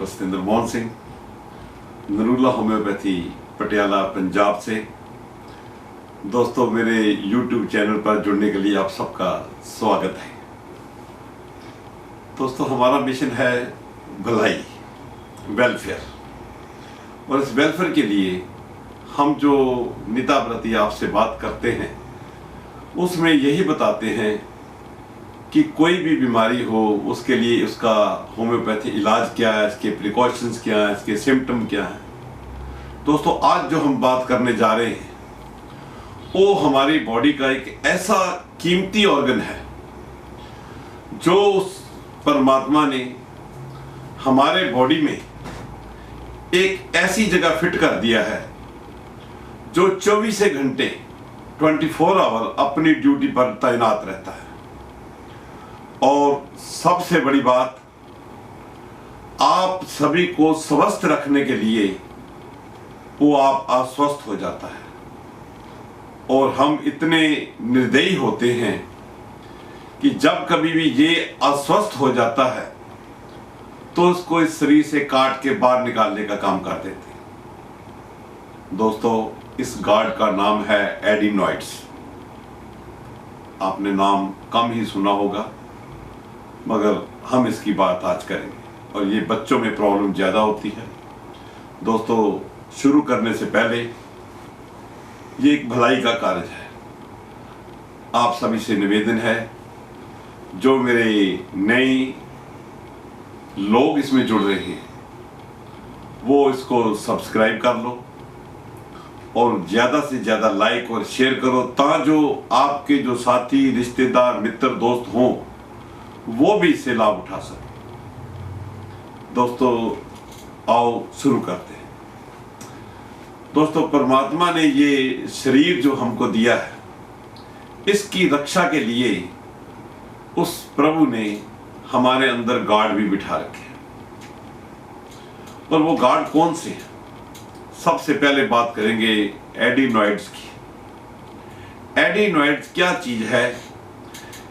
Doctor Satendra Mohan Singh, Narula homeopathy, Patiala, Punjab से। दोस्तों, मेरे YouTube चैनल पर जुड़ने के लिए आप सबका स्वागत है। दोस्तों, हमारा मिशन है भलाई, वेलफेयर, और इस वेलफेयर के लिए हम जो निताप्रति आपसे बात करते हैं उसमें यही बताते हैं कि कोई भी बीमारी हो उसके लिए उसका होम्योपैथी इलाज क्या है, इसके प्रिकॉशंस क्या है, इसके सिम्टम क्या है। दोस्तों, आज जो हम बात करने जा रहे हैं वो हमारी बॉडी का एक ऐसा कीमती ऑर्गन है जो उस परमात्मा ने हमारे बॉडी में एक ऐसी जगह फिट कर दिया है जो 24 घंटे 24 आवर अपनी ड्यूटी पर तैनात रहता है। और सबसे बड़ी बात, आप सभी को स्वस्थ रखने के लिए वो आप अस्वस्थ हो जाता है। और हम इतने निर्दयी होते हैं कि जब कभी भी ये अस्वस्थ हो जाता है तो उसको इस शरीर से काट के बाहर निकालने का काम कर देते हैं। दोस्तों, इस गार्ड का नाम है एडिनॉइड्स। आपने नाम कम ही सुना होगा, मगर हम इसकी बात आज करेंगे और ये बच्चों में प्रॉब्लम ज़्यादा होती है। दोस्तों, शुरू करने से पहले ये एक भलाई का कार्य है। आप सभी से निवेदन है, जो मेरे नए लोग इसमें जुड़ रहे हैं वो इसको सब्सक्राइब कर लो और ज़्यादा से ज़्यादा लाइक और शेयर करो, ताकि जो आपके जो साथी, रिश्तेदार, मित्र, दोस्त हों वो भी इससे लाभ उठा सके। दोस्तों, आओ शुरू करते हैं। दोस्तों, परमात्मा ने ये शरीर जो हमको दिया है, इसकी रक्षा के लिए उस प्रभु ने हमारे अंदर गार्ड भी बिठा रखे हैं। और वो गार्ड कौन से हैं? सबसे पहले बात करेंगे एडिनॉइड्स की। एडिनॉइड्स क्या चीज है?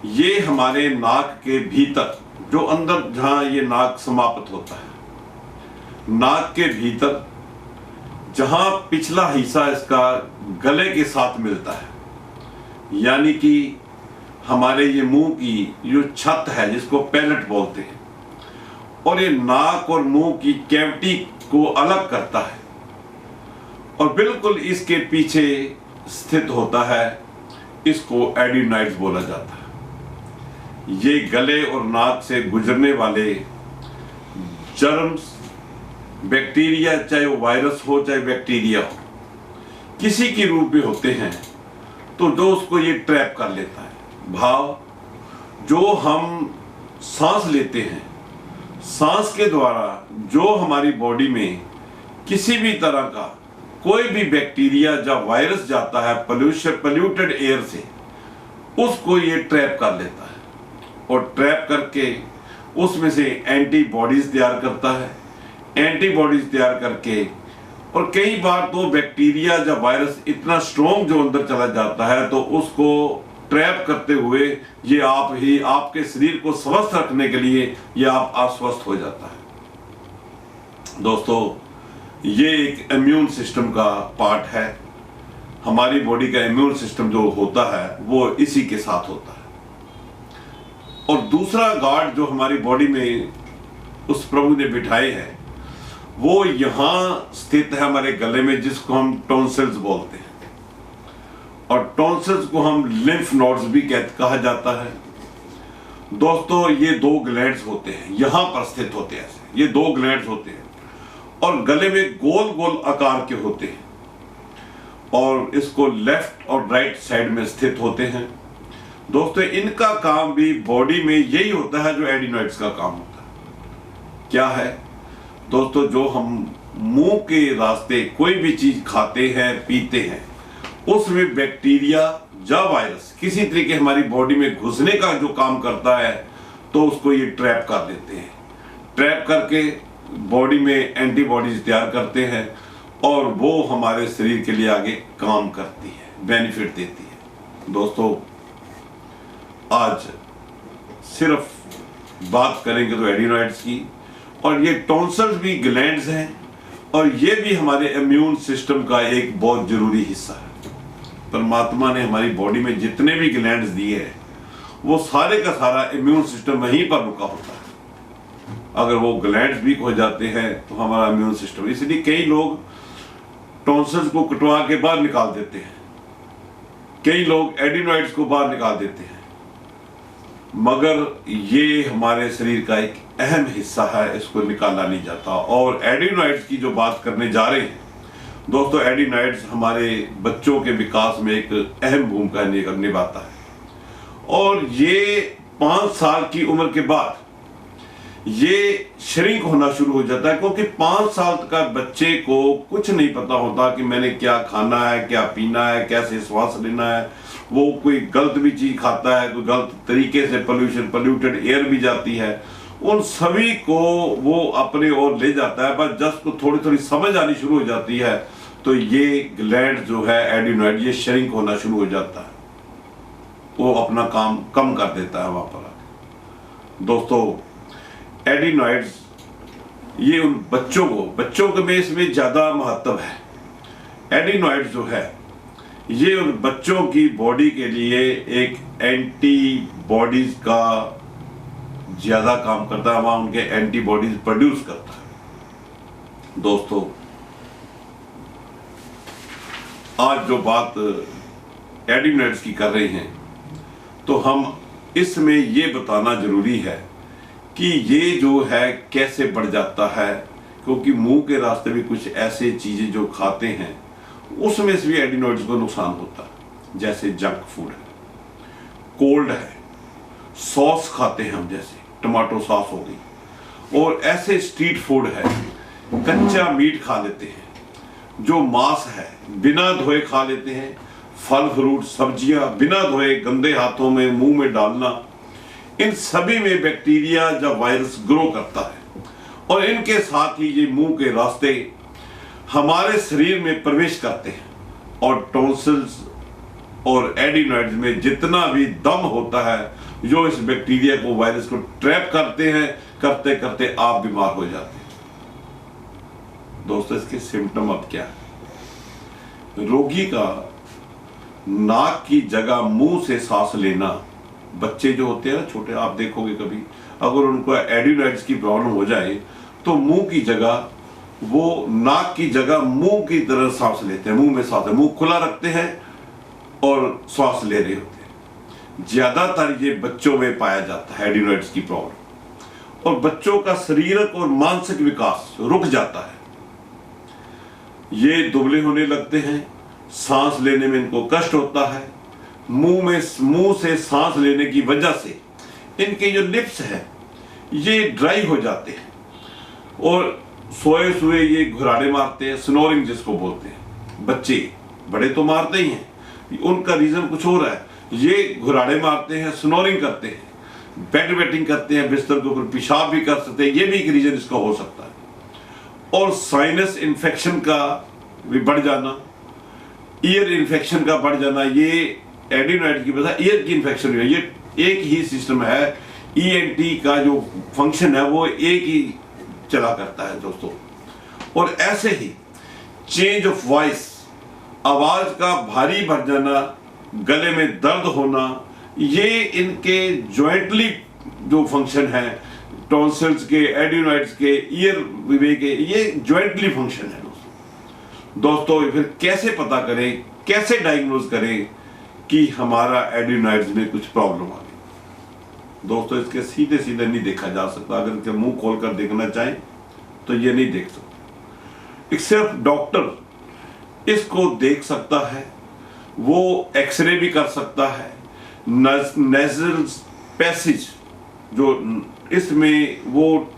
ये हमारे नाक के भीतर, जो अंदर जहां ये नाक समाप्त होता है, नाक के भीतर जहां पिछला हिस्सा इसका गले के साथ मिलता है, यानी कि हमारे ये मुंह की जो छत है जिसको पैलेट बोलते हैं, और ये नाक और मुंह की कैविटी को अलग करता है और बिल्कुल इसके पीछे स्थित होता है, इसको एडिनॉइड्स बोला जाता है। ये गले और नाक से गुजरने वाले जर्म्स, बैक्टीरिया, चाहे वो वायरस हो चाहे बैक्टीरिया हो, किसी के रूप में होते हैं, तो जो उसको ये ट्रैप कर लेता है। भाव, जो हम सांस लेते हैं, सांस के द्वारा जो हमारी बॉडी में किसी भी तरह का कोई भी बैक्टीरिया या वायरस जाता है पोल्यूटेड एयर से, उसको ये ट्रैप कर लेता है और ट्रैप करके उसमें से एंटीबॉडीज तैयार करता है। एंटीबॉडीज तैयार करके, और कई बार तो बैक्टीरिया या वायरस इतना स्ट्रॉन्ग जो अंदर चला जाता है तो उसको ट्रैप करते हुए ये आपके शरीर को स्वस्थ रखने के लिए ये आप अस्वस्थ हो जाता है। दोस्तों, ये एक इम्यून सिस्टम का पार्ट है। हमारी बॉडी का इम्यून सिस्टम जो होता है वो इसी के साथ होता है। और दूसरा गार्ड जो हमारी बॉडी में उस प्रभु ने बिठाए हैं वो यहाँ स्थित है हमारे गले में, जिसको हम टॉन्सिल्स बोलते हैं। और टॉन्सिल्स को हम लिम्फ नोड्स भी कहा जाता है। दोस्तों, ये दो ग्लैंड्स होते हैं, यहाँ पर स्थित होते हैं। ये दो ग्लैंड्स होते हैं और गले में गोल गोल आकार के होते हैं और इसको लेफ्ट और राइट साइड में स्थित होते हैं। दोस्तों, इनका काम भी बॉडी में यही होता है जो एडिनॉइड्स का काम होता है। क्या है दोस्तों? जो हम मुंह के रास्ते कोई भी चीज खाते हैं, पीते हैं, उसमें बैक्टीरिया या वायरस किसी तरीके हमारी बॉडी में घुसने का जो काम करता है तो उसको ये ट्रैप कर देते हैं। ट्रैप करके बॉडी में एंटीबॉडीज तैयार करते हैं और वो हमारे शरीर के लिए आगे काम करती है, बेनिफिट देती है। दोस्तों, आज सिर्फ बात करेंगे तो एडिनॉइड्स की, और ये टॉन्सिल्स भी ग्लैंड्स हैं और ये भी हमारे इम्यून सिस्टम का एक बहुत जरूरी हिस्सा है। परमात्मा ने हमारी बॉडी में जितने भी ग्लैंड्स दिए हैं वो सारे का सारा इम्यून सिस्टम वहीं पर रुका होता है। अगर वो ग्लैंड्स वीक हो जाते हैं तो हमारा इम्यून सिस्टम, इसलिए कई लोग टॉन्सिल्स को कटवा के बाहर निकाल देते हैं, कई लोग एडिनॉइड्स को बाहर निकाल देते हैं, मगर ये हमारे शरीर का एक अहम हिस्सा है, इसको निकाला नहीं जाता। और एडिनॉइड्स की जो बात करने जा रहे हैं दोस्तों, एडिनॉइड्स हमारे बच्चों के विकास में एक अहम भूमिका निभाता है और ये 5 साल की उम्र के बाद ये श्रिंक होना शुरू हो जाता है, क्योंकि 5 साल का बच्चे को कुछ नहीं पता होता कि मैंने क्या खाना है, क्या पीना है, कैसे श्वास लेना है। वो कोई गलत भी चीज खाता है, कोई गलत तरीके से पोल्यूटेड एयर भी जाती है, उन सभी को वो अपने ओर ले जाता है। बस जस्ट को थोड़ी थोड़ी समझ आनी शुरू हो जाती है तो ये ग्लैंड जो है एडिनॉइड, ये श्रिंक होना शुरू हो जाता है, वो अपना काम कम कर देता है वहां पर आके। दोस्तों एडिनॉइड्स ये उन बच्चों के में इसमें ज्यादा महत्व है। एडिनॉइड्स जो है ये उन बच्चों की बॉडी के लिए एक एंटीबॉडीज का ज्यादा काम करता है, वहां उनके एंटीबॉडीज प्रोड्यूस करता है। दोस्तों आज जो बात एडिनॉइड्स की कर रहे हैं तो हम इसमें ये बताना जरूरी है कि ये जो है कैसे बढ़ जाता है, क्योंकि मुंह के रास्ते भी कुछ ऐसे चीजें जो खाते हैं उसमें से भी एडिनॉइड्स को नुकसान होता है। जैसे जंक फूड है, कोल्ड है, सॉस खाते हैं हम, जैसे टमाटो सॉस हो गई, और ऐसे स्ट्रीट फूड है, कच्चा मीट खा लेते हैं, जो मांस है बिना धोए खा लेते हैं, फल फ्रूट सब्जियां बिना धोए गंदे हाथों में मुंह में डालना, इन सभी में बैक्टीरिया या वायरस ग्रो करता है और इनके साथ ही ये मुंह के रास्ते हमारे शरीर में प्रवेश करते हैं और टॉन्सिल्स और एडिनॉइड्स में जितना भी दम होता है जो इस बैक्टीरिया को, वायरस को ट्रैप करते हैं, करते करते आप बीमार हो जाते हैं। दोस्तों इसके सिम्टम अब क्या है? रोगी का नाक की जगह मुंह से सांस लेना, बच्चे जो होते हैं ना छोटे, आप देखोगे कभी अगर उनको एडिनॉइड्स की प्रॉब्लम हो जाए तो मुंह की जगह, वो नाक की जगह मुंह की तरह सांस लेते हैं, मुंह में सांस, मुंह खुला रखते हैं और सांस ले रहे होते हैं। ज्यादातर ये बच्चों में पाया जाता है एडिनॉइड्स की प्रॉब्लम, और बच्चों का शारीरिक और मानसिक विकास रुक जाता है। ये दुबले होने लगते हैं, सांस लेने में इनको कष्ट होता है, मुंह से सांस लेने की वजह से इनके जो लिप्स है ये ड्राई हो जाते हैं और सोए सोए ये घुराड़े मारते हैं, स्नोरिंग जिसको बोलते हैं। बच्चे, बड़े तो मारते ही हैं, उनका रीजन कुछ और है, ये घुराड़े मारते हैं, स्नोरिंग करते हैं, बेड वेटिंग करते हैं, बिस्तर के ऊपर पेशाब भी कर सकते हैं, ये भी एक रीजन इसका हो सकता है। और साइनस इन्फेक्शन का भी बढ़ जाना, ईयर इन्फेक्शन का बढ़ जाना, ये एडिनॉइड की वजह ईयर की इन्फेक्शन है। ये एक ही सिस्टम है, ईएनटी का जो फंक्शन है वो एक ही चला करता है दोस्तों। और ऐसे ही चेंज ऑफ वॉइस, आवाज का भारी बढ़ जाना, गले में दर्द होना, ये इनके जॉइंटली जो फंक्शन है, टॉन्सिल्स के, एडिनॉइड्स के, ईयर विवे के, ये जॉइंटली फंक्शन है दोस्तों। फिर कैसे पता करें, कैसे डायग्नोज करें कि हमारा एडिनॉइड्स में कुछ प्रॉब्लम आ गई? दोस्तों इसके सीधे सीधे नहीं देखा जा सकता। अगर इनके मुंह खोलकर देखना चाहें तो ये नहीं देख सकते, सिर्फ डॉक्टर इसको देख सकता है, वो एक्सरे भी कर सकता है। नेजल पैसेज जो इसमें, वो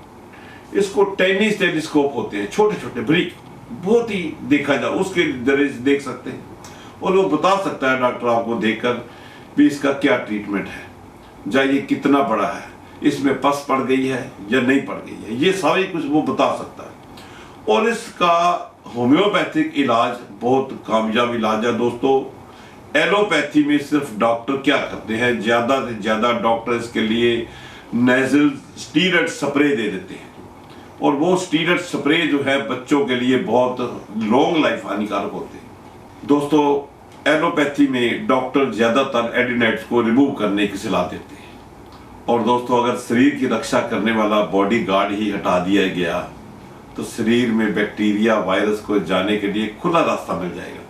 इसको टेनिस टेलीस्कोप होते हैं, छोटे छोटे ब्रिक, बहुत ही देखा जाए उसके जरिए देख सकते हैं और वो बता सकता है डॉक्टर आपको देखकर भी इसका क्या ट्रीटमेंट है, या ये कितना बड़ा है, इसमें पस पड़ गई है या नहीं पड़ गई है, ये सारी कुछ वो बता सकता है। और इसका होम्योपैथिक इलाज बहुत कामयाब इलाज है दोस्तों। एलोपैथी में सिर्फ डॉक्टर क्या करते हैं, ज्यादा से ज्यादा डॉक्टर इसके लिए नेजल स्टीरॉइड स्प्रे दे देते हैं, और वो स्टीरॉयड स्प्रे जो है बच्चों के लिए बहुत लॉन्ग लाइफ हानिकारक होते हैं। दोस्तों, एलोपैथी में डॉक्टर ज़्यादातर एडिनाइड्स को रिमूव करने की सलाह देते हैं। और दोस्तों, अगर शरीर की रक्षा करने वाला बॉडी गार्ड ही हटा दिया गया तो शरीर में बैक्टीरिया वायरस को जाने के लिए खुला रास्ता मिल जाएगा।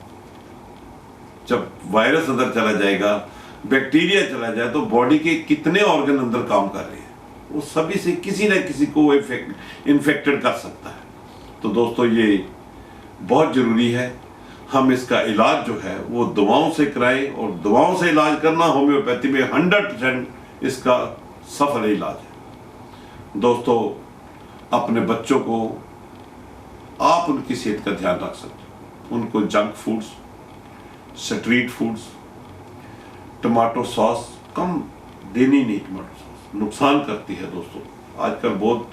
जब वायरस अंदर चला जाएगा, बैक्टीरिया चला जाए, तो बॉडी के कितने ऑर्गन अंदर काम कर रहे हैं, वो सभी से किसी न किसी को इन्फेक्टेड कर सकता है। तो दोस्तों, ये बहुत ज़रूरी है हम इसका इलाज जो है वो दवाओं से कराएं, और दवाओं से इलाज करना होम्योपैथी में 100% इसका सफल इलाज है। दोस्तों, अपने बच्चों को आप उनकी सेहत का ध्यान रख सकते हैं। उनको junk foods, street foods, tomato sauce कम देनी नहीं। टमाटो सॉस नुकसान करती है दोस्तों। आजकल बहुत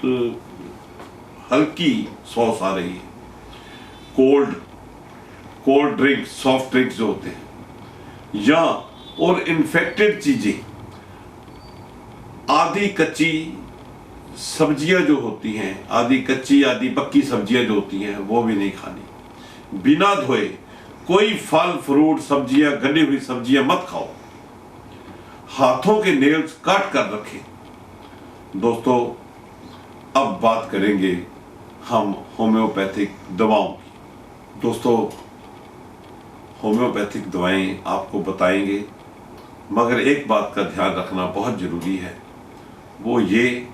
हल्की सॉस आ रही है। कोल्ड ड्रिंक्स, सॉफ्ट ड्रिंक्स जो होते हैं, या और इन्फेक्टेड चीजें, आधी कच्ची सब्जियां जो होती हैं, आधी कच्ची आधी पक्की सब्जियां जो होती हैं, वो भी नहीं खानी। बिना धोए कोई फल फ्रूट सब्जियां, गली हुई सब्जियां मत खाओ। हाथों के नेल्स काट कर रखें। दोस्तों, अब बात करेंगे हम होम्योपैथिक दवाओं की। दोस्तों, होम्योपैथिक दवाएं आपको बताएंगे, मगर एक बात का ध्यान रखना बहुत जरूरी है, वो ये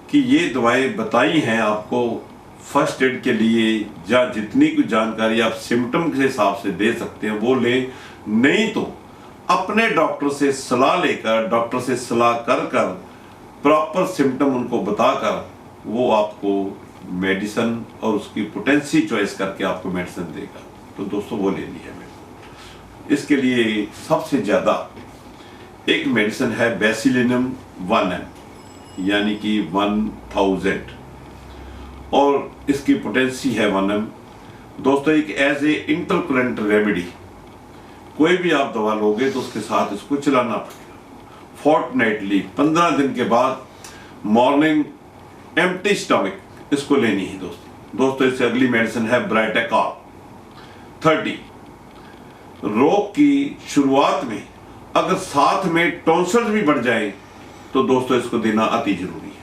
कि ये दवाएं बताई हैं आपको फर्स्ट एड के लिए, या जितनी कुछ जानकारी आप सिम्टम के हिसाब से दे सकते हैं वो लें, नहीं तो अपने डॉक्टर से सलाह लेकर, डॉक्टर से सलाह कर कर प्रॉपर सिम्टम उनको बताकर वो आपको मेडिसिन और उसकी पोटेंसी चॉइस करके आपको मेडिसिन देगा। तो दोस्तों, वो लेनी है मेडिसिन। इसके लिए सबसे ज़्यादा एक मेडिसिन है बेसिलिनम 1M, यानी कि 1000, और इसकी पोटेंसी है 1M। दोस्तों, एक एज ए इंटरकरेंट रेमेडी, कोई भी आप दवा लोगे तो उसके साथ इसको चलाना पड़ेगा फोर्टनाइटली। 15 दिन के बाद मॉर्निंग एम्प्टी स्टमक इसको लेनी है दोस्तों। इससे अगली मेडिसिन है ब्राइटेकॉल 30। रोग की शुरुआत में अगर साथ में टॉन्सिल्स भी बढ़ जाए तो दोस्तों इसको देना अति जरूरी है।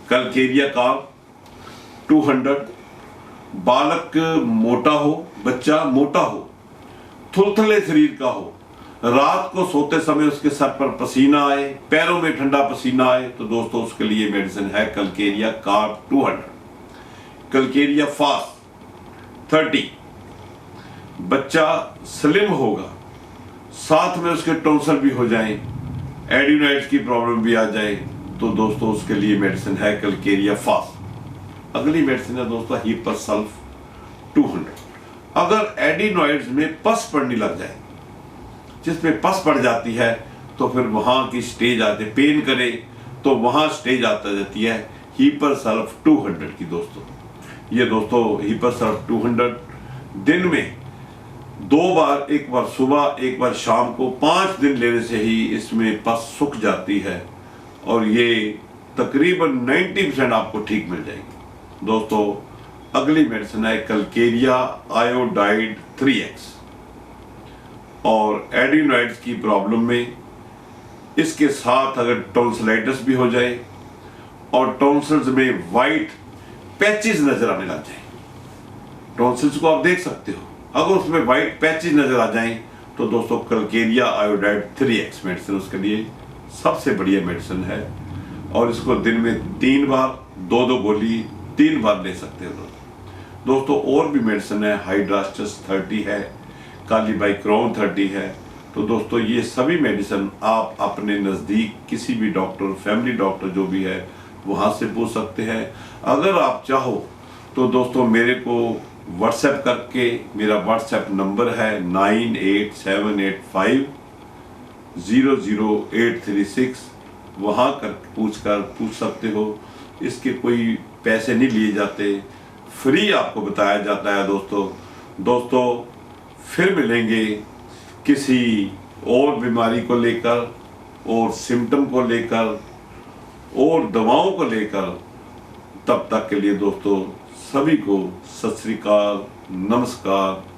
कलकेरिया काल 200। बालक मोटा हो, बच्चा मोटा हो, थुलथुले शरीर का हो, रात को सोते समय उसके सर पर पसीना आए, पैरों में ठंडा पसीना आए, तो दोस्तों उसके लिए मेडिसिन है कलकेरिया कार्ब 200। Calcarea fast 30। बच्चा स्लिम होगा, साथ में उसके टॉन्सिल भी हो जाएं, एडिनोइड्स की प्रॉब्लम भी आ जाए, तो दोस्तों उसके लिए मेडिसिन है कलकेरिया फास्ट। अगली मेडिसिन है दोस्तों हिपरसल्फ 200। अगर एडिनोइड्स में पस पड़ने लग जाए, जिसमें पस पड़ जाती है, तो फिर वहां की स्टेज आती है, पेन करे तो वहां स्टेज आता जाती है हिपरसल्फ 200 की। दोस्तों, ये दोस्तों हिपरसल्फ 200 दिन में 2 बार, एक बार सुबह एक बार शाम को 5 दिन लेने से ही इसमें पस सूख जाती है, और ये तकरीबन 90% आपको ठीक मिल जाएगी। दोस्तों, अगली मेडिसिन है कलकेरिया आयोडाइड 3X। और एडिनोइड्स की प्रॉब्लम में इसके साथ अगर टॉन्सिलाइटिस भी हो जाए और टॉन्सिल्स में वाइट पैचेस नजर आने लग जाए, टॉन्सिल्स को आप देख सकते हो, अगर उसमें वाइट पैचेस नजर आ जाएं, तो दोस्तों कलकेरिया आयोडाइड 3X मेडिसिन उसके लिए सबसे बढ़िया मेडिसिन है। और इसको दिन में 3 बार 2-2 गोली 3 बार ले सकते हो दोस्तों। और भी मेडिसिन है, हाइड्रास्टस 30 है, कालीबाइक्रोन 30 है। तो दोस्तों, ये सभी मेडिसिन आप अपने नज़दीक किसी भी डॉक्टर, फैमिली डॉक्टर जो भी है, वहाँ से पूछ सकते हैं। अगर आप चाहो तो दोस्तों मेरे को व्हाट्सएप करके, मेरा व्हाट्सएप नंबर है 9878500836, वहाँ कर पूछ सकते हो। इसके कोई पैसे नहीं लिए जाते, फ्री आपको बताया जाता है दोस्तों। फिर मिलेंगे किसी और बीमारी को लेकर और सिम्टम को लेकर और दवाओं को लेकर। तब तक के लिए दोस्तों सभी को सत श्री अकाल, नमस्कार,